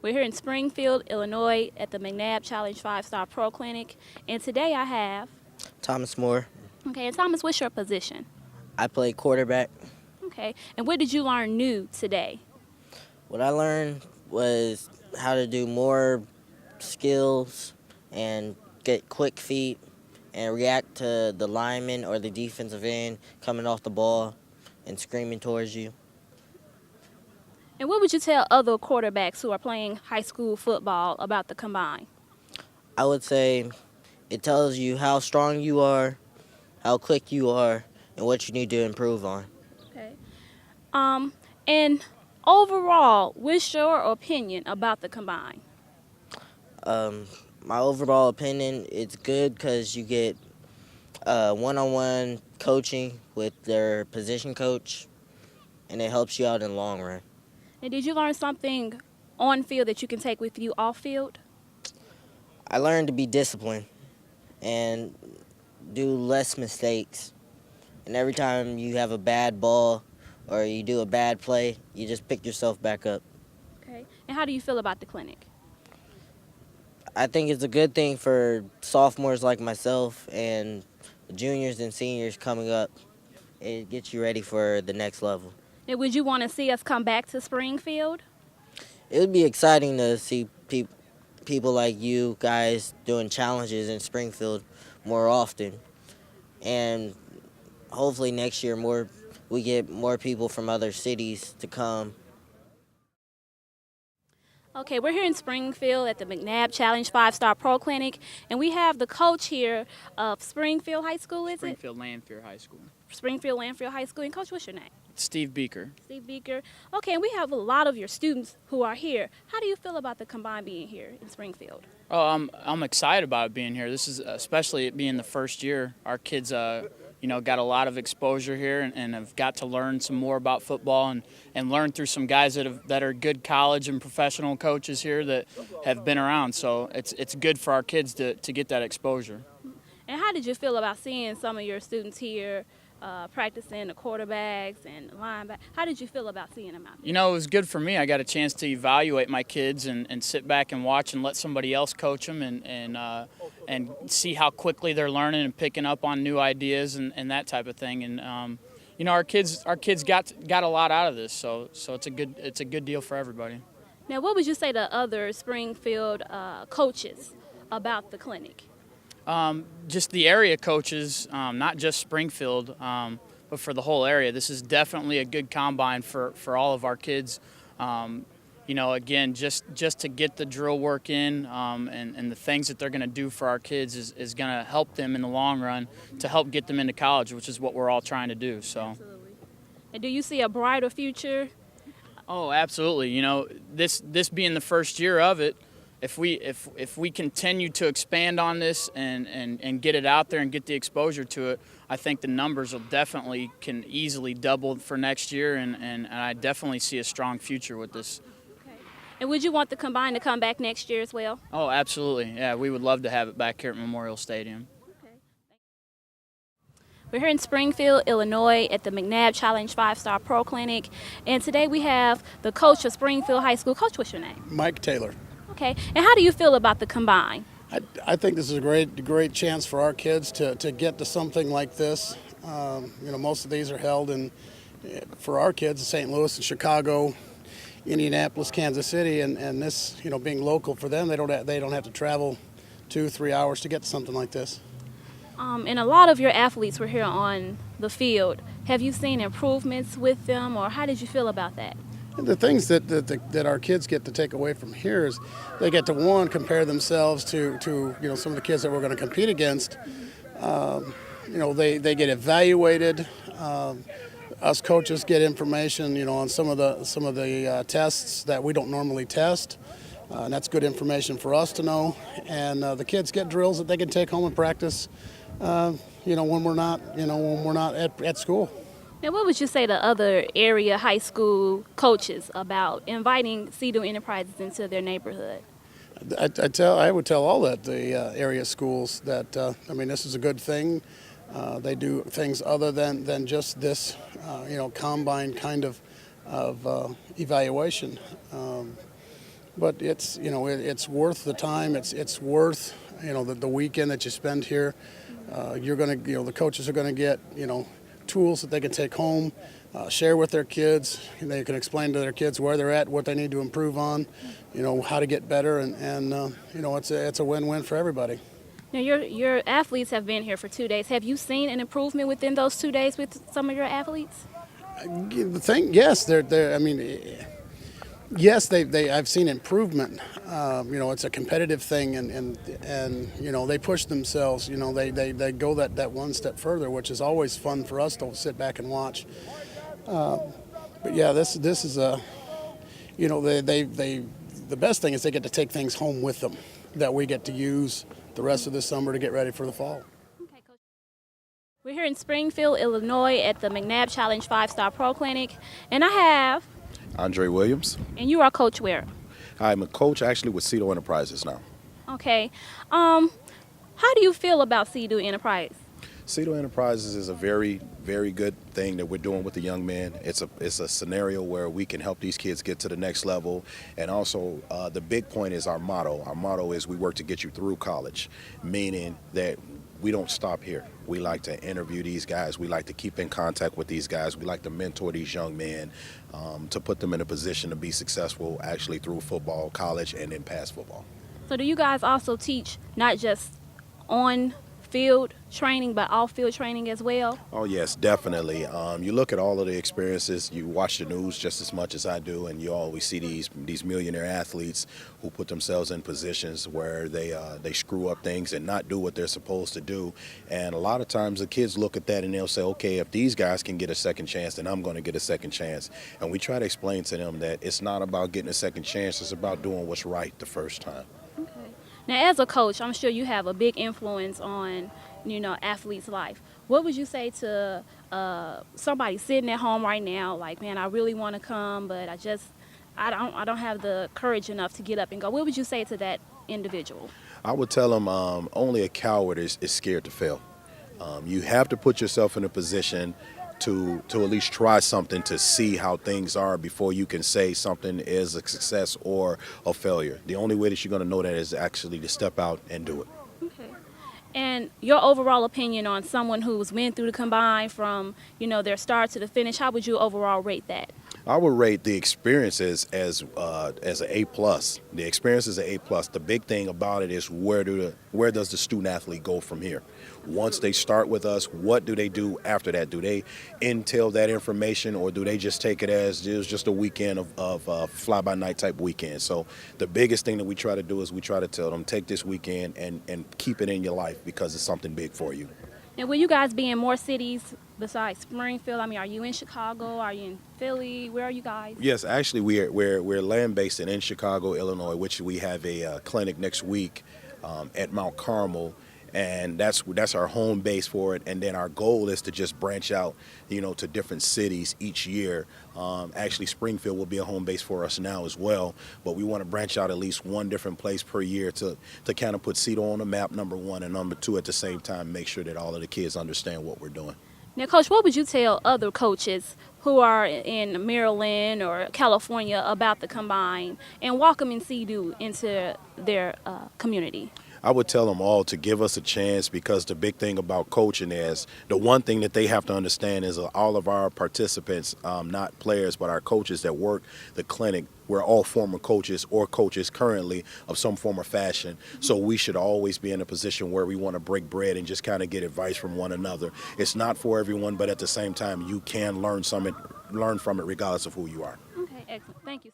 We're here in Springfield, Illinois at the McNabb Challenge 5-Star Pro Clinic. And today I have, Thomas Moore. okay, and Thomas, what's your position? I play quarterback. Okay, and what did you learn new today? What I learned was how to do more skills and get quick feet and react to the lineman or the defensive end coming off the ball and screaming towards you. And what would you tell other quarterbacks who are playing high school football about the combine? I would say it tells you how strong you are, how quick you are, and what you need to improve on. Okay. And overall, what's your opinion about the combine? My overall opinion, it's good because you get one-on-one coaching with their position coach, and it helps you out in the long run. And did you learn something on field that you can take with you off field? I learned to be disciplined and do less mistakes. And every time you have a bad ball or you do a bad play, you just pick yourself back up. Okay. And how do you feel about the clinic? I think it's a good thing for sophomores like myself and juniors and seniors coming up. It gets you ready for the next level. And would you want to see us come back to Springfield? It would be exciting to see people like you guys doing challenges in Springfield more often. And hopefully next year we get more people from other cities to come. Okay, we're here in Springfield at the McNabb Challenge 5-Star Pro Clinic, and we have the coach here of Springfield High School, is it? Springfield Lanphier High School. Springfield Lanphier High School. And Coach, what's your name? Steve Beaker. Steve Beaker. Okay, and we have a lot of your students who are here. How do you feel about the combine being here in Springfield? Oh, I'm excited about it being here. This is especially it being the first year. Our kids, got a lot of exposure here and have got to learn some more about football and learn through some guys that are good college and professional coaches here that have been around. So it's good for our kids to get that exposure. And how did you feel about seeing some of your students here practicing the quarterbacks and linebackers? How did you feel about seeing them out there? You know, it was good for me. I got a chance to evaluate my kids and sit back and watch and let somebody else coach them and see how quickly they're learning and picking up on new ideas and that type of thing. And our kids got a lot out of this, so it's a good deal for everybody. Now, what would you say to other Springfield coaches about the clinic? Just the area coaches, not just Springfield, but for the whole area. This is definitely a good combine for all of our kids. Again, just to get the drill work in and the things that they're going to do for our kids is going to help them in the long run to help get them into college, which is what we're all trying to do. So. Absolutely. And do you see a brighter future? Oh, absolutely. This being the first year of it, if we continue to expand on this and get it out there and get the exposure to it, I think the numbers can easily double for next year, and I definitely see a strong future with this. Okay. And would you want the combine to come back next year as well? Oh, absolutely. Yeah, we would love to have it back here at Memorial Stadium. Okay. We're here in Springfield, Illinois at the McNabb Challenge 5-Star Pro Clinic, and today we have the coach of Springfield High School. Coach, what's your name? Mike Taylor. Okay, and how do you feel about the combine? I think this is a great chance for our kids to get to something like this. Most of these are held for our kids in St. Louis and Chicago, Indianapolis, Kansas City, and this, being local for them, they don't have to travel 2-3 hours to get to something like this. And a lot of your athletes were here on the field. Have you seen improvements with them, or how did you feel about that? The things that our kids get to take away from here is they get to, compare themselves to some of the kids that we're going to compete against. They get evaluated. Us coaches get information, on some of the tests that we don't normally test. And that's good information for us to know. And the kids get drills that they can take home and practice. When we're not at school. Now, what would you say to other area high school coaches about inviting Cedar Enterprises into their neighborhood? I would tell all the area schools that this is a good thing. They do things other than just this combine kind of evaluation. but it's, it's worth the time. It's worth, the weekend that you spend here. You're going to, the coaches are going to get, tools that they can take home, share with their kids. And they can explain to their kids where they're at, what they need to improve on, how to get better, and it's a win-win for everybody. Now, your athletes have been here for 2 days. Have you seen an improvement within those 2 days with some of your athletes? Yes, they're. I mean, yes, I've seen improvement. It's a competitive thing, and they push themselves. They go that one step further, which is always fun for us to sit back and watch. But yeah, this is a, the best thing is they get to take things home with them that we get to use the rest of the summer to get ready for the fall. Okay, Coach. We're here in Springfield, Illinois at the McNabb Challenge 5-Star Pro Clinic, and I have Andre Williams. And you are coach where? I'm a coach actually with Cito Enterprises now. Okay. How do you feel about Cito Enterprise? Cito Enterprises is a very, very good thing that we're doing with the young men. It's a scenario where we can help these kids get to the next level. And also the big point is our motto. Our motto is we work to get you through college, meaning that we don't stop here. We like to interview these guys. We like to keep in contact with these guys. We like to mentor these young men to put them in a position to be successful actually through football, college, and then past football. So do you guys also teach not just on field training, but off-field training as well? Oh yes, definitely. You look at all of the experiences, you watch the news just as much as I do, and you always see these millionaire athletes who put themselves in positions where they screw up things and not do what they're supposed to do. And a lot of times the kids look at that and they'll say, okay, if these guys can get a second chance, then I'm going to get a second chance. And we try to explain to them that it's not about getting a second chance, it's about doing what's right the first time. Now, as a coach, I'm sure you have a big influence on, athletes' life. What would you say to somebody sitting at home right now, like, man, I really want to come, but I don't have the courage enough to get up and go? What would you say to that individual? I would tell them only a coward is scared to fail. You have to put yourself in a position to at least try something to see how things are before you can say something is a success or a failure. The only way that you're going to know that is actually to step out and do it. Okay. And your overall opinion on someone who's went through the combine from, their start to the finish, how would you overall rate that? I would rate the experiences as an A+. The experience is an A+. The big thing about it is where does the student athlete go from here? Once they start with us, what do they do after that? Do they entail that information, or do they just take it as it was just a weekend of fly-by-night type weekend? So the biggest thing that we try to do is we try to tell them, take this weekend and keep it in your life because it's something big for you. Now, will you guys be in more cities besides Springfield? I mean, are you in Chicago? Are you in Philly? Where are you guys? Yes, actually, we're land-based in Chicago, Illinois, which we have a clinic next week at Mount Carmel, and that's our home base for it. And then our goal is to just branch out, to different cities each year. Actually, Springfield will be a home base for us now as well, but we want to branch out at least one different place per year to kind of put Cito on the map, number one, and number two, at the same time, make sure that all of the kids understand what we're doing. Now, Coach, what would you tell other coaches who are in Maryland or California about the combine and welcoming Cito into their community? I would tell them all to give us a chance, because the big thing about coaching is the one thing that they have to understand is all of our participants, not players, but our coaches that work the clinic, we're all former coaches or coaches currently of some form or fashion. So we should always be in a position where we want to break bread and just kind of get advice from one another. It's not for everyone, but at the same time, you can learn from it regardless of who you are. Okay, excellent. Thank you.